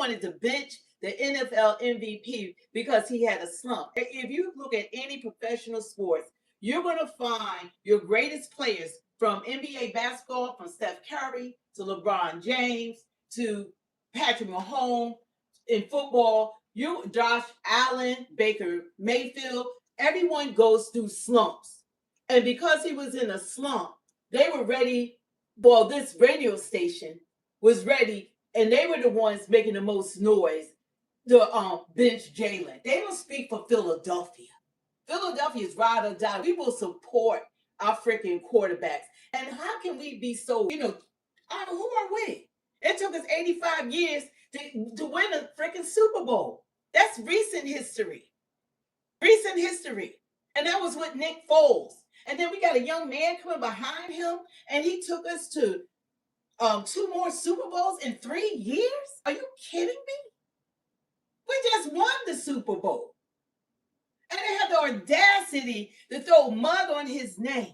wanted to bench the NFL MVP because he had a slump. If you look at any professional sports, you're going to find your greatest players from NBA basketball, from Steph Curry to LeBron James to Patrick Mahomes. In football, Josh Allen, Baker Mayfield, everyone goes through slumps. And because he was in a slump, they were ready. Well, this radio station was ready, and they were the ones making the most noise to bench Jalen. They don't speak for Philadelphia. Philadelphia is ride or die. We will support our freaking quarterbacks. And how can we be so, who are we? It took us 85 years to win a freaking Super Bowl. That's recent history. Recent history. And that was with Nick Foles. And then we got a young man coming behind him, and he took us to 2 more Super Bowls in 3 years? Are you kidding me? We just won the Super Bowl. And they have the audacity to throw mud on his name.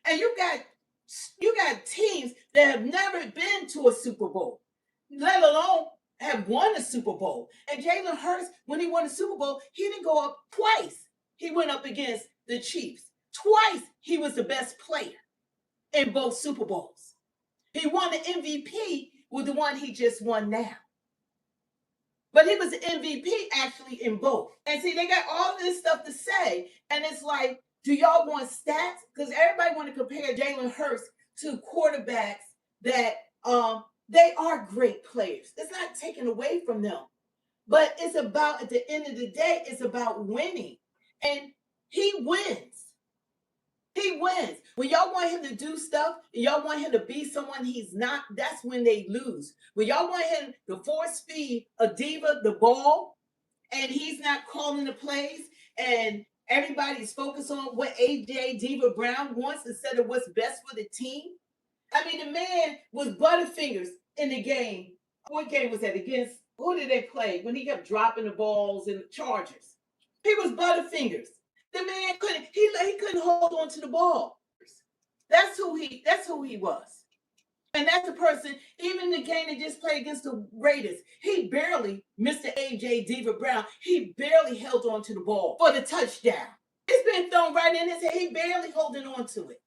And you got teams that have never been to a Super Bowl, let alone have won a Super Bowl. And Jalen Hurts, when he won the Super Bowl, he didn't go up twice. He went up against the Chiefs. Twice he was the best player in both Super Bowls. He won the MVP with the one he just won now. But he was the MVP actually in both. And see, they got all this stuff to say. And it's like, do y'all want stats? Because everybody want to compare Jalen Hurts to quarterbacks that they are great players. It's not taken away from them. But it's about, at the end of the day, it's about winning. And he wins. He wins. When y'all want him to do stuff, and y'all want him to be someone he's not, that's when they lose. When y'all want him to force feed a diva the ball, and he's not calling the plays, and everybody's focused on what AJ Diva Brown wants instead of what's best for the team. I mean, the man was butterfingers in the game. What game was that? Against, who did they play? When he kept dropping the balls in the Chargers. He was butterfingers. The man couldn't hold on to the ball. That's who he was. And that's the person, even the game they just played against the Raiders, he barely, Mr. AJ Diva Brown, he barely held on to the ball for the touchdown. It's been thrown right in his head. He barely holding on to it.